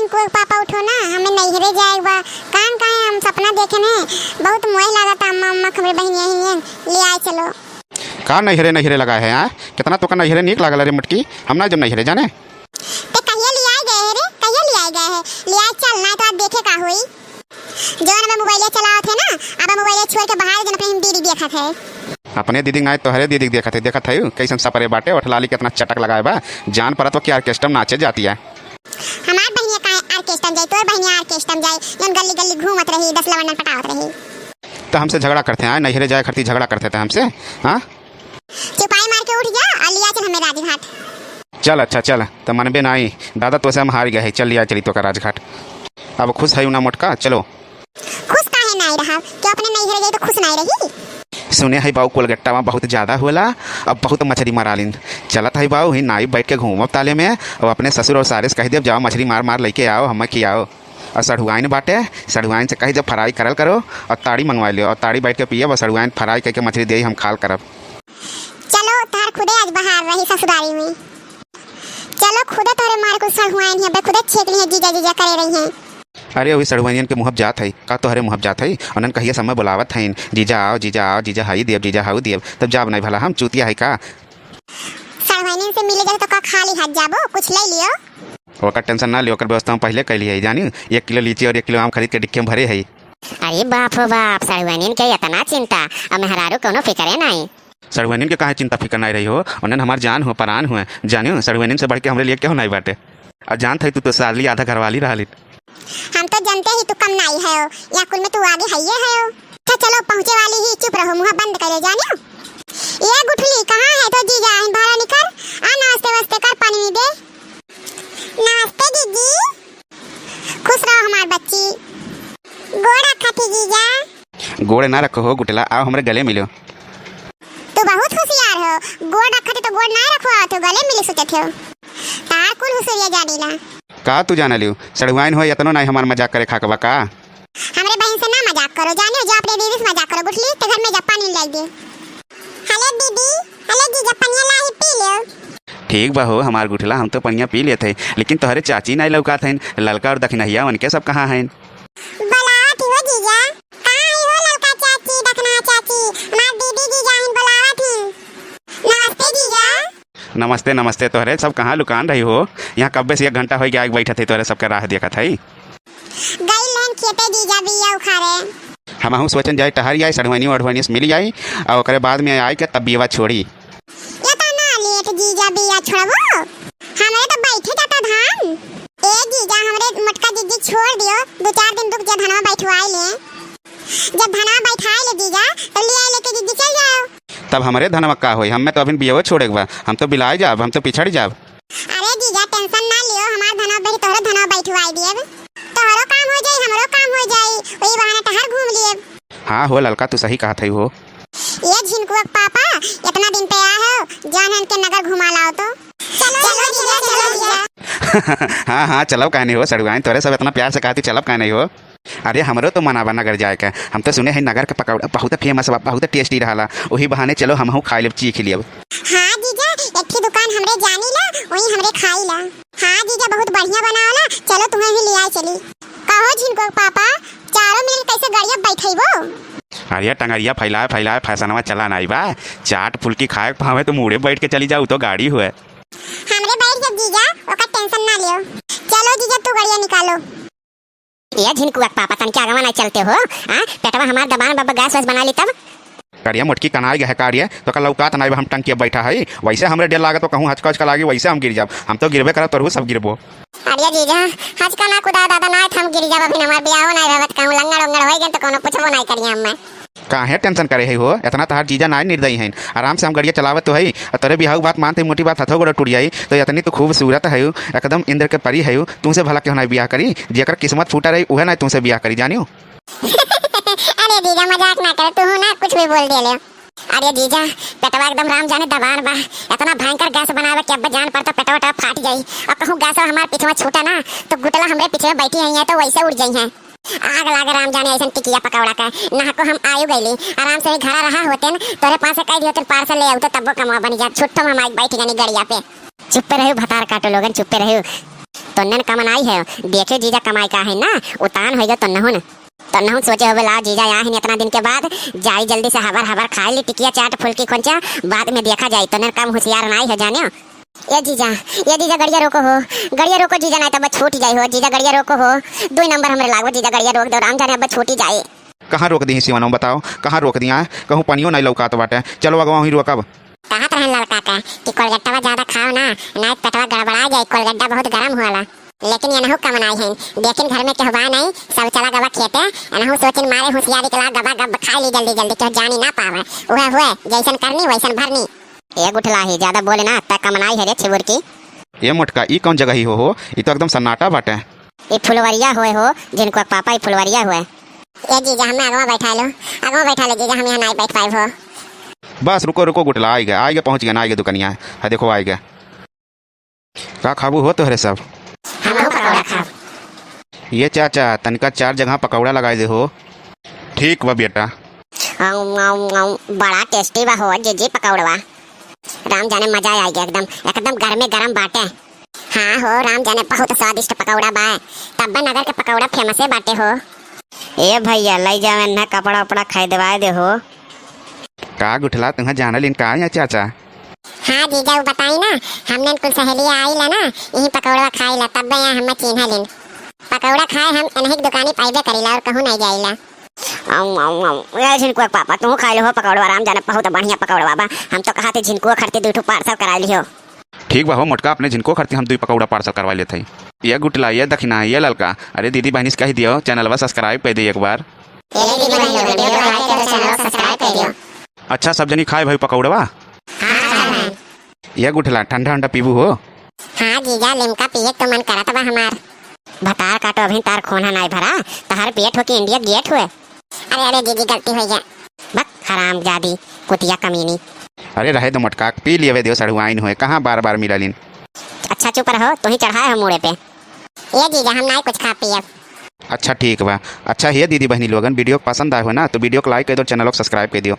झिनको पापा उठो ना, हमें नैहरे जाए बा। कहाँ हम सपना देखे ने, बहुत मोह लागत। अम्मा अम्मा खबर बहनिया ही ले आए चलो। का नैहरे नैहरे लगा है यार, कितना तो का नैहरे नीक लागल रे मटकी। हम ना जब नैहरे जाने ते कहिया ले आए गए रे, कहिया ले आए गए है। ले आए चल ना तो आज देखे का होई। जौन में मोबाइल चलाओ थे ना, अब मोबाइल छोड़ के बाहर जन अपनी दीदी देखा थे। अपने दीदी ना तो हरे दीदी देखा थे कैसन सपरे बाटे और लाली कितना चटक लगाए बा। जान पड़ा तो क्या ऑर्केस्ट्रा नाचे जाती है। हमार बहनिया का ऑर्केस्ट्रा जाए, तोर बहनिया ऑर्केस्ट्रा जाए, जन गली गली घूमत रही, 10 लवंडन पटावत रही। तो हमसे झगड़ा करते हैं, नैहरे जाए खरती झगड़ा करते थे हमसे। हाँ चुपाई मार के उठ जा और लिया चल हमें राजघाट। चल अच्छा चल, तो मनबे ना आई दादा तो से हम हार गए है। चल लिया चली तो का राजघाट। अब खुश है ना मोटका। चलो खुश काहे नहीं रहा, क्यों अपने नैहरे गई तो खुश नहीं रही। सुने है बाऊ कोलगट्टा में बहुत ज़्यादा होला, अब बहुत मछली मारा लिन। चलत है बाऊ ही नाई बैठ के घूमब ताले में, और अपने ससुर और सारे से कह दे जाओ मछली मार मार लेके आओ, हमें खियाओ। और सढ़ुआइन बाटे, सढ़ुआइन से कही जब फ्राई करल करो और ताड़ी मंगवा लियो, और ताड़ी बैठ के पिए, और सढ़ुआइन फ्राई करके मछली दे हम खाल करब। चलो तार खुदे आज बाहर रही ससुरारी में। चलो खुदे तोरे मार को सढ़ुआइन है, खुदे छेक ली है, जीजा जीजा करे रही हैं। अरे वही सड़ुआइन के मुहब जात है का, तोहरे मुहब जात है। उन्हन कहिए समय बुलावत है, जीजा आओ जीजा आओ, जीजा हाई देव जीजा हाउ देव, तब जाब नहीं भला हम चूतिया है का। सड़ुआइन से मिले जाए तो का खाली हाथ जाबो, कुछ ले लियो। ओकर टेंशन ना लियो, ओकर व्यवस्था हम पहले कैली है जानी। 1 किलो लीची और 1 किलो आम खरीद के डिक्की में भरे है। अरे बाप हो बाप, सड़ुआइन के इतना चिंता, अब मेहरारू कोनो फिक्रे नहीं। सड़ुआइन के कहाँ चिंता फिकर नहीं रही हो, उन्हें हमार जान हो परान हुए जानियो। सड़ुआइन से बढ़ के हमारे लिए क्यों नहीं बाटे। और जान था तू तो साली आधा घरवाली रहा। हम तो जानते ही तू कम नहीं है, या कुल में तू आगे है हो। अच्छा चलो पहुंचे वाली ही, चुप रहो, मुंह बंद करे जानियो। ये गुठली कहाँ है तो जीजा इन बाहर निकल। आ नमस्ते वस्ते कर, पानी में दे। नमस्ते दीदी, खुश रहो हमार बच्ची। गोड़ रखा थी जीजा। गोड़ ना रखो हो गुटला, आओ हमारे गले मिलो। तू बहुत होशियार हो, गोड़ रखा थी तो गोड़ ना रखवा तो गले मिले सोचत हो। तार कुल होशियार जानी ना का तू जान लियो। सड़ुआइन हो इतना नहीं हमार मजाक करे खाकबा का। हमरे बहन से ना मजाक करो जानियो, जो अपने दीदी से मजाक करो। बुठली तो घर में जा पानी लाई दे। हेलो दीदी, हेलो जीजा, पानी लाई पी लो। ठीक बा हो हमार गुठला, हम तो पनिया पी लेते, लेकिन तोहरे चाची नहीं लौकात हैं। ललका और दखनहिया उनके सब कहाँ हैं। बुलावत हो जीजा, कहाँ है हो ललका चाची दखना चाची, हमार दीदी जीजा इन बुलावत हैं। नमस्ते जीजा। नमस्ते नमस्ते, तोहरे सब कहाँ लुकान रही हो। यहाँ कब्बे से 1 घंटा हो गया बैठा थे, तोहरे सबके राह देखा था। गई लेन खेते जीजा बिया उखाड़े। हम सोचन जाए टहर आई, सड़ुआनी वड़ुआनी से मिल जाई, और ओकरे बाद में आई के तब बिया छोड़ी। ये तो ना लेट जीजा बिया छोड़बो, हमरे तो बैठे जाता धान। ए जीजा हमरे मटका दीदी छोड़ दियो, 2-4 दिन रुक जा, धनवा बैठवाई ले। जब धनवा बैठाई ले जीजा तो ले आई लेके दीदी चल जाओ। तब हमारे धनवा का होई, हमें तो अभी बिया छोड़े बा, हम तो बिलाई जाब, हम तो पिछड़ जाब। अरे जीजा टेंशन ना लियो, हमार धनवा बैठ तोहरो धनवा बैठवाई दिए, तोहरो काम हो जाई हमरो काम हो जाई, वही बहाने टहर घूम लिए। हाँ हो ललका, तू सही कहा था हो। ये झिनकुआ पापा इतना दिन पे आया हो, जान हन के नगर घुमा लाओ तो। चलो चलो जीजा, चलो जीजा। हाँ हाँ चलब कहने हो, सड़ुआइन तोरे सब इतना प्यार से कहती चलब कहने हो। अरे हमरो तो मनाबा नगर जाए के, हम तो सुने हैं नगर के पकौड़ा बहुत फेमस बा, बहुत टेस्टी रहा। वही बहाने चलो हमहू खा लेब, चीख लियब। हाँ जीजा, एक ही दुकान हमरे जानी ला, वही हमरे खाई ला। हाँ जीजा बहुत बढ़िया बनावला, चलो तुम्हें ही ले आई चली। कहो झिनको पापा, चारों मिल कैसे गड़िया बैठेबो। अरे टंगरिया फैलाए फैलाए फैसनवा चला नहीं बा। चाट फुल्की खाए पावे तो मुड़े बैठ के चली जाऊ तो गाड़ी हुए। हमरे बैठ जा जीजा, ओका टेंशन ना लियो। चलो जीजा तू गड़िया निकालो। ये झिनकुआ पापा तन क्या आगवा नहीं चलते हो। हां पेटवा हमार दबान बाबा गैस वैस बना ली तब। करिया मोटकी कनाई गए कारिया तो कल लौकात नहीं हम टंकी बैठा है, वैसे हमरे डर लागे तो कहूँ हचका लागे, वैसे हम गिर जाब। हम तो गिरबे करब, तोरू सब गिरबो। अरे जीजा हचका ना खुदा दादा ना हम गिर जाब, अभी हमार बियाह नहीं रहत, कहूँ लंगड़ उंगड़ होई गन तो कोनो पूछबो नहीं करिया हम। काहे टेंशन करे है हो, इतना तहार जीजा ना निर्दयी है। आराम से हम गड़िया चलावत तो है, तोरे बिहाऊ बात मानते मोटी बात हथो गोड़ टूट जाई। तो इतनी तो खूबसूरत है, एकदम इंद्र के परी है, तुमसे भला क्यों नहीं बियाह करी। जेकर किस्मत फूटा रही उहे ना तुमसे बियाह करी जानियो। अरे जीजा मजाक ना कर, तू ना कुछ भी बोल दे ले। अरे जीजा पेटवा एकदम राम जाने दबान बा, इतना भयंकर गैस बनावे कि अब जान पड़ता पेटवा टवा फाट जाई। और कहूँ गैस हमारे पीछे छूटा ना तो गुटला हमरे पीछे बैठी है तो वैसे उड़ जाई है। आग लागे राम जाने ऐसा टिकिया पकौड़ा का ना को हम आयु गईली, आराम से घर रहा होते न तोरे पास से कह दियो तो पार्सल ले आउ तो तब कमा बन जा। छुट्टो हम बैठ गनी गड़िया पे। चुप रहो भतार काटो लोगन, चुप रहो। तोन्ने कमाई है देखे जीजा कमाई का है ना उतान हो तो नहुन सोचे होवे ला जीजा यहाँ है इतना दिन के बाद जाई जल्दी से हबर हबर खाई ली टिकिया चाट फुल्की खोंचा बाद में देखा जाए तोन्ने कम होशियार नहीं है जाने ये जीजा गड़िया रोको जीजा नहीं तो बस छूट जाए हो जीजा गड़िया रोको हो 2 नंबर हमरे लागो जीजा गड़िया रोक दो राम जाने अब छूटी जाए। कहाँ रोक दी सिवानो बताओ कहाँ रोक दिया कहूँ पनियो नहीं लौकात बाटे चलो अगवा वहीं रोकब। कहा तरह लड़का का कि कोलगट्टा ज्यादा खाओ ना नहीं पेटवा गड़बड़ा जाए कोलगट्टा बहुत गर्म होला लेकिन ये नहु कमनाई है लेकिन घर में कहवा नहीं सब चला गवा खेते नहु सोचिन मारे होशियारी के ला गवा गब खा ली जल्दी जल्दी क्यों जानी ना पावे वह हुए जैसन करनी वैसन भरनी। एक उठला ही ज्यादा बोले ना तक कमनाई है रे छिबुर की। ये मोटका ई कौन जगह ही हो ये तो एकदम सन्नाटा बाटे। ये फुलवरिया हुए हो जिनको पापा ही फुलवरिया हुए। ये जीजा हमें अगवा बैठा लो जीजा हम यहाँ नहीं बैठ पाए हो। बस रुको गुटला आ गया पहुंच गया दुकनिया है देखो आ गया। का खाबू हो तोहरे सब हम पकौड़ा खाओ। ये चाचा तनिका 4 जगह पकौड़ा लगाए दे हो। ठीक बा बेटा। बड़ा टेस्टी बा हो जी पकौड़वा राम जाने मजा आ गया एकदम गर्मे गरम बाटे। हाँ हो राम जाने बहुत स्वादिष्ट पकौड़ा बा तब्बा नगर के पकौड़ा फेमस बाटे हो। ए भैया लई जावे ना कपड़ा उपड़ा खाई देवाए दे हो। का गुठला तुम्हें जाना लिन का या चाचा। हाँ जीजा वो बताई ना हमने कुल सहेलियाँ आई ला ना यही पकौड़ा खाई ला तब यहाँ हम चिन्ह लिन पकौड़ा खाए हम अनहिक दुकानी पाइबे करीला और कहूँ नहीं जाइला। झिनको पापा तू खा लो पकौड़ा राम जाने बहुत बढ़िया पकौड़ा बा हम तो कहा थे झिनको खरती 2 पार्सल करा लियो। ठीक बा हो मोटका अपने जिनको खरती हम 2 पकौड़ा पार्सल करवा लेते। ये गुटला ये दक्षिणा ये ललका अरे दीदी बहनी से कह दियो चैनल सब्सक्राइब कर दे एक बार। अच्छा सब जनी खाए भाई पकौड़वा। ये गुठला ठंडा ठंडा पीबू हो। हाँ जीजा लिमका पिए तो मन करत बा हमार। बतार काटो अभी तार खोना नहीं भरा तहार पेट हो के इंडिया गेट हुए। अरे दीदी गलती हो गया। बक हराम जादी कुतिया कमीनी। अरे रहे तो मटका पी लिये दियो सड़ुआइन हुए कहाँ बार बार मिललिन। अच्छा चुप रहो तू ही चढ़ाए हो मुड़े पे। ये जीजा हम नहीं कुछ खा पिए। अच्छा ठीक बा। अच्छा ये दीदी बहनी लोगन वीडियो पसंद आए हो ना तो वीडियो को लाइक कर दो चैनल को सब्सक्राइब कर दियो।